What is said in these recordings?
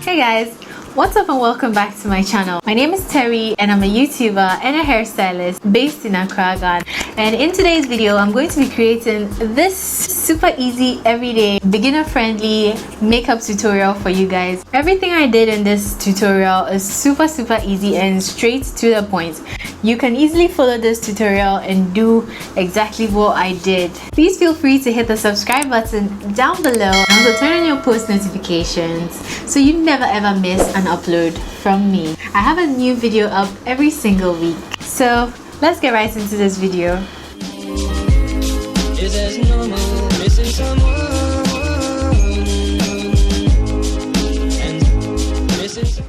Hey guys, what's up and welcome back to my channel. My name is Terrie and I'm a YouTuber and a hairstylist based in Accra, Ghana. And in today's video, I'm going to be creating this super easy, everyday, beginner-friendly makeup tutorial for you guys. Everything I did in this tutorial is super easy and straight to the point. You can easily follow this tutorial and do exactly what I did. Please feel free to hit the subscribe button down below and also turn on your post notifications so you never ever miss an upload from me. I have a new video up every single week. So let's get right into this video.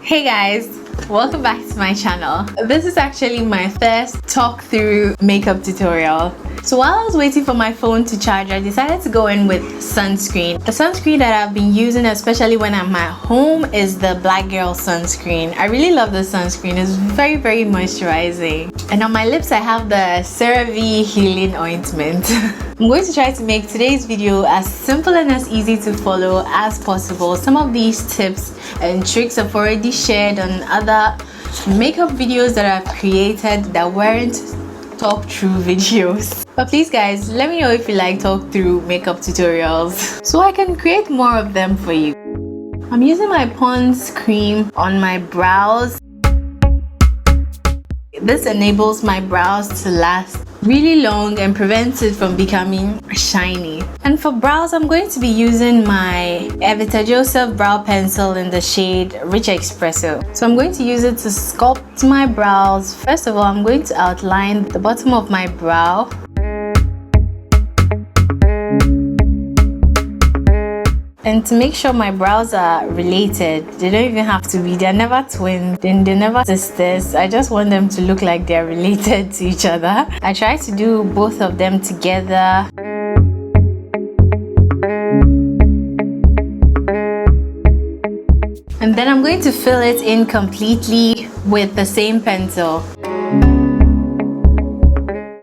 Hey guys, welcome back to my channel. This is actually my first talk through makeup tutorial. So while I was waiting for my phone to charge, I decided to go in with sunscreen. The sunscreen that I've been using, especially when I'm at home, is the Black Girl sunscreen. I really love this sunscreen. It's very moisturizing. And on my lips I have the CeraVe Healing Ointment. I'm going to try to make today's video as simple and as easy to follow as possible. Some of these tips and tricks I've already shared on other makeup videos that I've created that weren't talk through videos. But please guys, let me know if you like talk through makeup tutorials so I can create more of them for you. I'm using my Pond's cream on my brows. This enables my brows to last really long and prevents it from becoming shiny. And for brows, I'm going to be using my EVITA JOSEPH brow pencil in the shade Rich Espresso. So I'm going to use it to sculpt my brows. First of all, I'm going to outline the bottom of my brow. And to make sure my brows are related, they don't even have to be, they're never twins, they're never sisters. I just want them to look like they're related to each other. I try to do both of them together. And then I'm going to fill it in completely with the same pencil.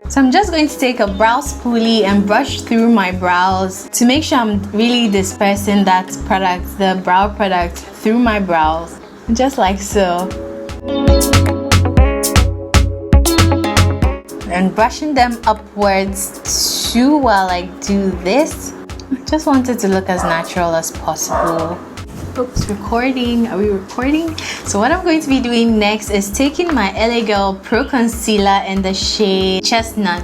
So I'm just going to take a brow spoolie and brush through my brows to make sure I'm really dispersing that product, the brow product, through my brows, just like so. And brushing them upwards too while I do this. I just want it to look as natural as possible. Oops, recording. Are we recording? So what I'm going to be doing next is taking my LA Girl Pro Concealer in the shade Chestnut.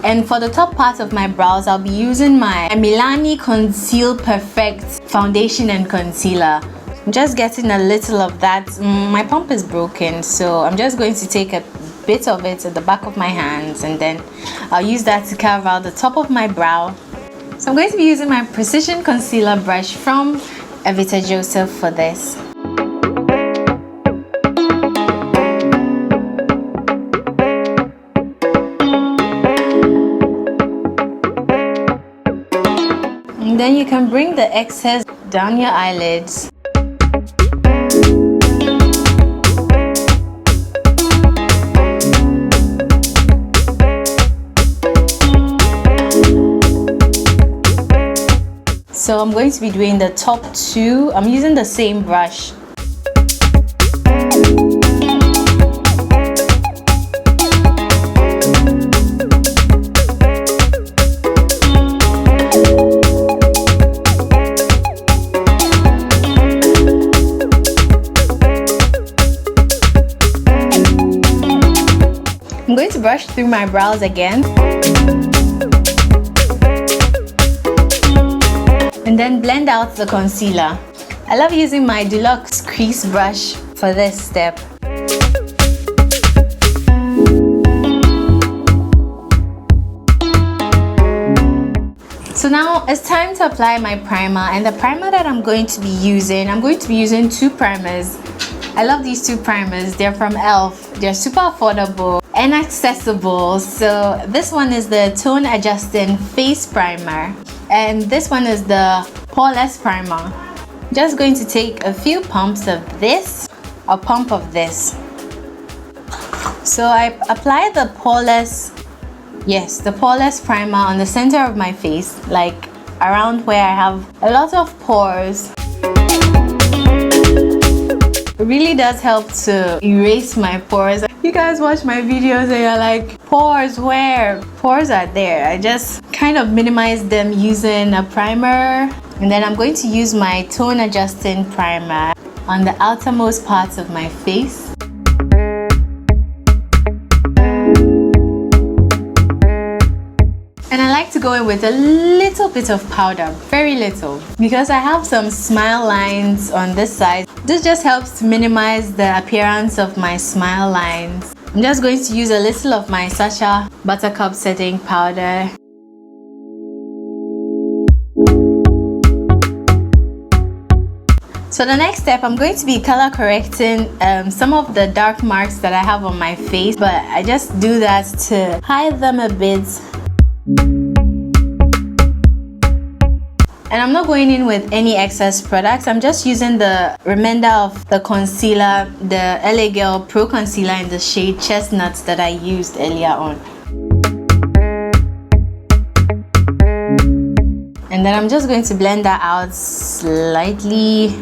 And for the top part of my brows, I'll be using my Milani Conceal Perfect Foundation and Concealer. I'm just getting a little of that. My pump is broken, so I'm just going to take a bit of it at the back of my hands, and then I'll use that to carve out the top of my brow. So I'm going to be using my Precision Concealer brush from EVITA JOSEPH for this. And then you can bring the excess down your eyelids. So I'm going to be doing the top two. I'm using the same brush. I'm going to brush through my brows again. And then blend out the concealer. I love using my Deluxe Crease brush for this step. So now it's time to apply my primer, and the primer that I'm going to be using two primers. I love these two primers. They're from e.l.f. They're super affordable and accessible. So this one is the Tone Adjusting Face Primer, and this one is the Poreless Primer. Just going to take a few pumps of this, a pump of this. So I apply the Poreless primer on the center of my face, like around where I have a lot of pores. It really does help to erase my pores. You guys watch my videos and you're like, pores where? Pores are there. I just kind of minimize them using a primer. And then I'm going to use my tone adjusting primer on the outermost parts of my face. And I like to go in with a little bit of powder, very little, because I have some smile lines on this side. This just helps to minimize the appearance of my smile lines. I'm just going to use a little of my Sacha Buttercup setting powder. So the next step, I'm going to be color correcting some of the dark marks that I have on my face, but I just do that to hide them a bit. And I'm not going in with any excess products. I'm just using the remainder of the concealer, the LA Girl Pro Concealer in the shade Chestnut that I used earlier on. And then I'm just going to blend that out slightly.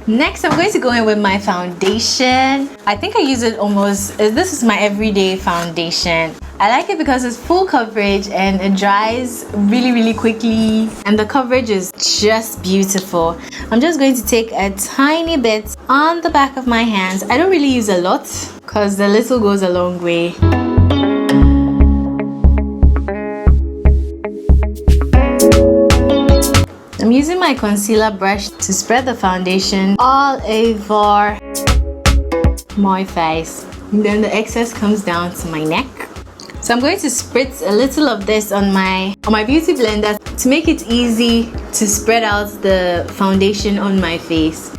Next, I'm going to go in with my foundation. I think I use it almost, this is my everyday foundation. I like it because it's full coverage and it dries really quickly. And the coverage is just beautiful. I'm just going to take a tiny bit on the back of my hands. I don't really use a lot because the little goes a long way. I'm using my concealer brush to spread the foundation all over my face. And then the excess comes down to my neck. So I'm going to spritz a little of this on my beauty blender to make it easy to spread out the foundation on my face.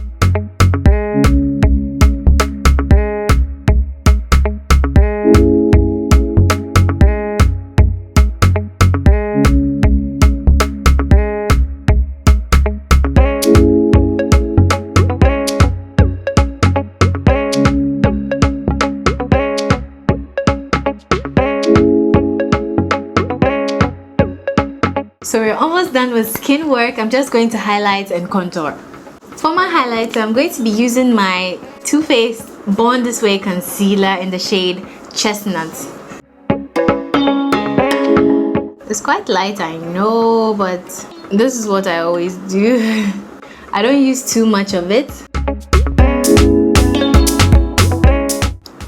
So we're almost done with skin work. I'm just going to highlight and contour. For my highlighter, I'm going to be using my Too Faced Born This Way concealer in the shade Chestnut. It's quite light, I know, but this is what I always do. I don't use too much of it.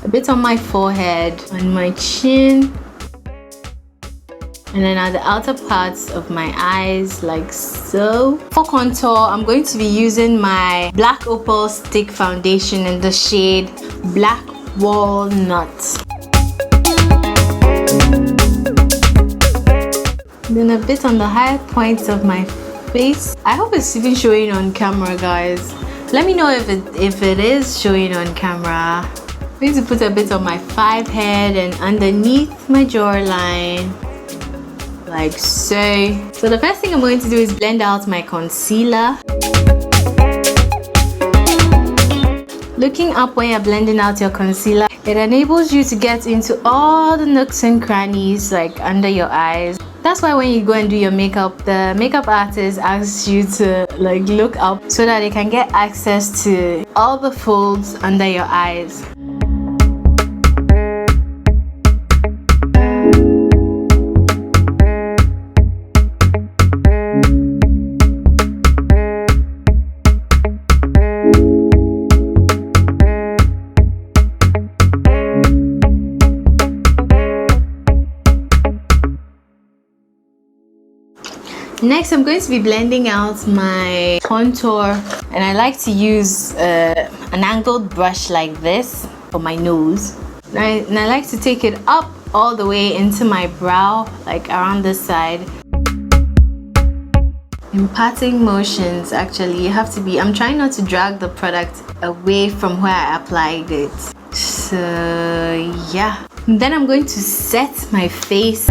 A bit on my forehead, on my chin, and then at the outer parts of my eyes, like so. For contour, I'm going to be using my Black Opal Stick Foundation in the shade Black Walnut. Then a bit on the high points of my face. I hope it's even showing on camera, guys. Let me know if it is showing on camera. I'm going to put a bit on my forehead and underneath my jawline, like so. So the first thing I'm going to do is blend out my concealer. Looking up when you're blending out your concealer, it enables you to get into all the nooks and crannies, like under your eyes. That's why when you go and do your makeup, the makeup artist asks you to like look up so that they can get access to all the folds under your eyes. Next, I'm going to be blending out my contour, and I like to use an angled brush like this for my nose. And I like to take it up all the way into my brow, like around this side. Imparting motions, actually, you have to be, I'm trying not to drag the product away from where I applied it. So yeah. And then I'm going to set my face.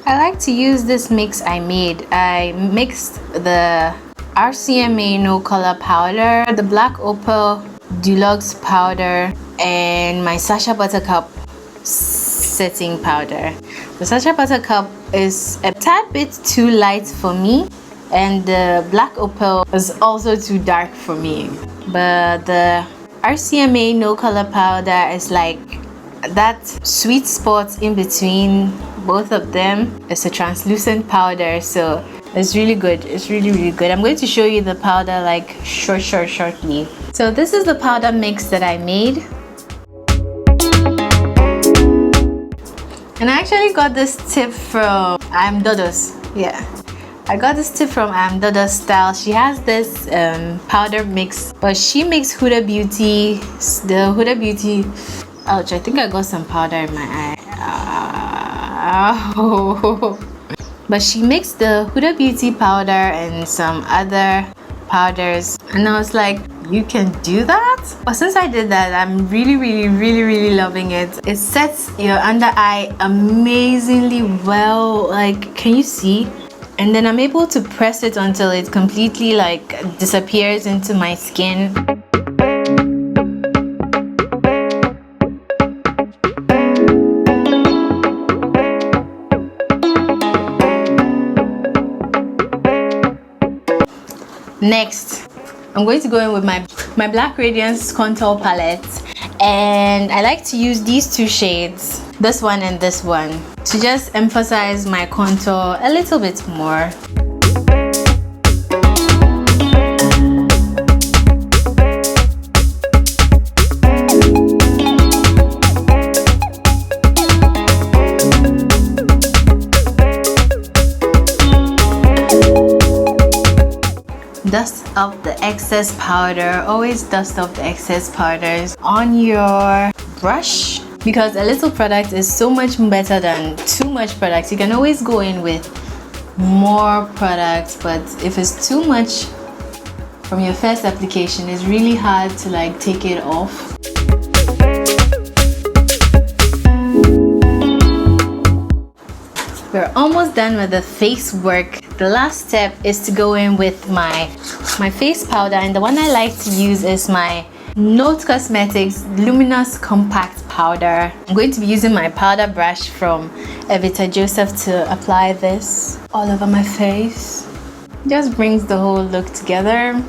I like to use this mix I made. I mixed the RCMA No Color powder, the Black Opal Deluxe powder, and my Sacha Buttercup setting powder. The Sacha Buttercup is a tad bit too light for me, and the Black Opal is also too dark for me. But the RCMA No Color Powder is like that sweet spot in between both of them. It's a translucent powder, so it's really good. It's really good. I'm going to show you the powder like shortly. So this is the powder mix that I made, and I actually got this tip from Dodo's. Yeah, I got this tip from Dodo's Style. She has this powder mix, but she makes Huda Beauty, the Huda Beauty. Ouch, I think I got some powder in my eye. But she makes the Huda Beauty powder and some other powders, and I was like, you can do that? But since I did that, I'm really loving it. It sets your under eye amazingly well. Like, can you see? And then I'm able to press it until it completely like disappears into my skin. Next, I'm going to go in with my Black Radiance contour palette, and I like to use these two shades, this one and this one, to just emphasize my contour a little bit more. Dust off the excess powder. Always dust off the excess powders on your brush, because a little product is so much better than too much product. You can always go in with more product, but if it's too much from your first application, it's really hard to like take it off. We're almost done with the face work. The last step is to go in with my face powder, and the one I like to use is my Note Cosmetics Luminous Compact Powder. I'm going to be using my powder brush from EVITA JOSEPH to apply this all over my face. It just brings the whole look together.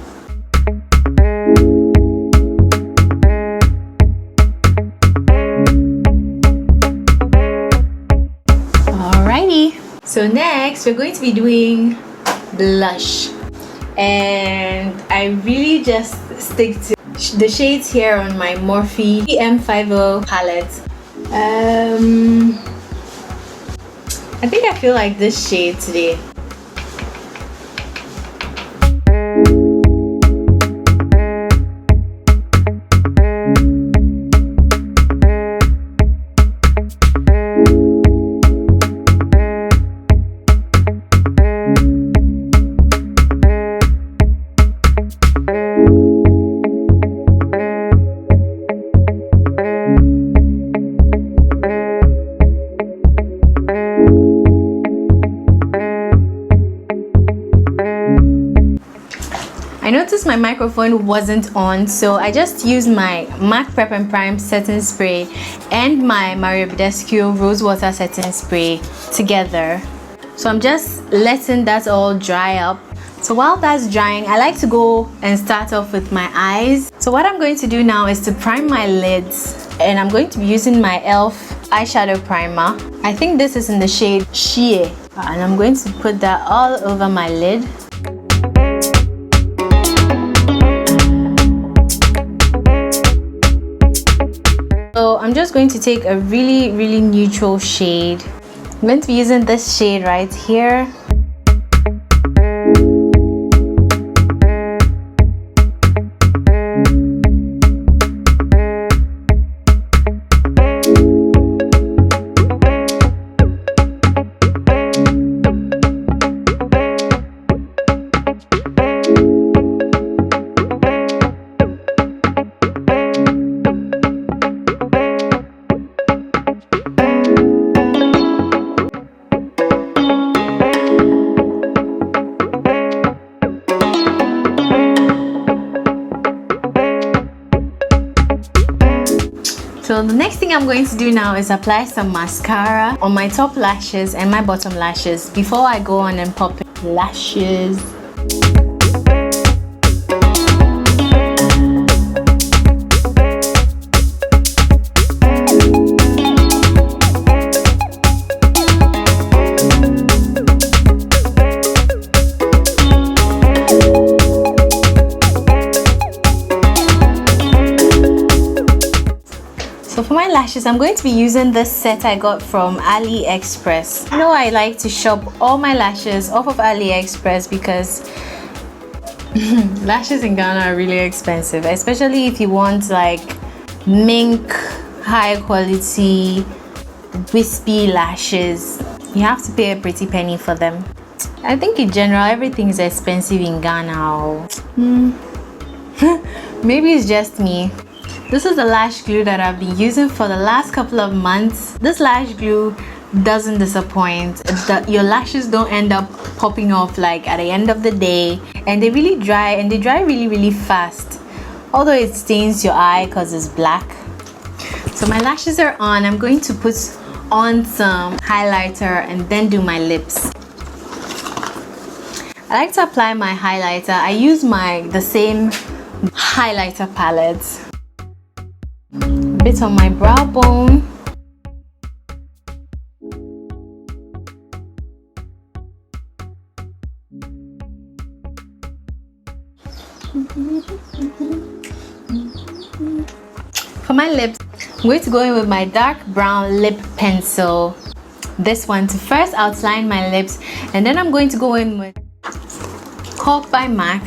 So next, we're going to be doing blush, and I really just stick to the shades here on my Morphe M50 palette. I think I feel like this shade today. I noticed my microphone wasn't on, so I just used my MAC Prep and Prime setting spray and my Mario Badescu Rose Water setting spray together. So I'm just letting that all dry up. So while that's drying, I like to go and start off with my eyes. So what I'm going to do now is to prime my lids, and I'm going to be using my e.l.f. eyeshadow primer. I think this is in the shade Shea, and I'm going to put that all over my lid. So I'm just going to take a really neutral shade. I'm going to be using this shade right here. So the next thing I'm going to do now is apply some mascara on my top lashes and my bottom lashes before I go on and pop lashes. So for my lashes, I'm going to be using this set I got from AliExpress. You know, I like to shop all my lashes off of AliExpress because lashes in Ghana are really expensive, especially if you want like mink, high quality, wispy lashes. You have to pay a pretty penny for them. I think in general, everything is expensive in Ghana. Maybe it's just me. This is the lash glue that I've been using for the last couple of months. This lash glue doesn't disappoint. Your lashes don't end up popping off like at the end of the day, and they really dry, and they dry really fast, although it stains your eye because it's black. So my lashes are on. I'm going to put on some highlighter and then do my lips. I like to apply my highlighter. I use the same highlighter palette. Bit on my brow bone. For my lips, I'm going to go in with my dark brown lip pencil, this one, to first outline my lips, and then I'm going to go in with Hawk by MAC.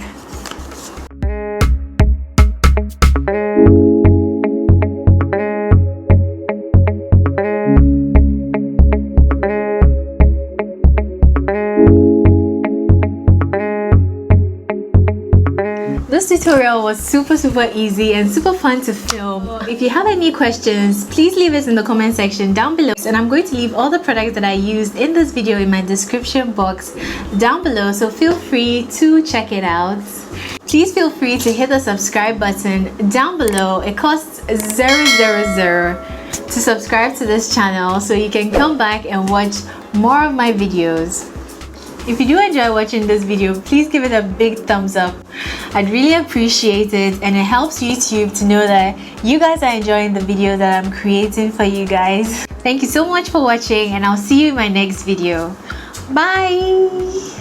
This tutorial was super easy and super fun to film. If you have any questions, please leave it in the comment section down below, and I'm going to leave all the products that I used in this video in my description box down below, so feel free to check it out. Please feel free to hit the subscribe button down below. It costs 000 to subscribe to this channel so you can come back and watch more of my videos. If you do enjoy watching this video, please give it a big thumbs up. I'd really appreciate it, and it helps YouTube to know that you guys are enjoying the video that I'm creating for you guys. Thank you so much for watching, and I'll see you in my next video. Bye!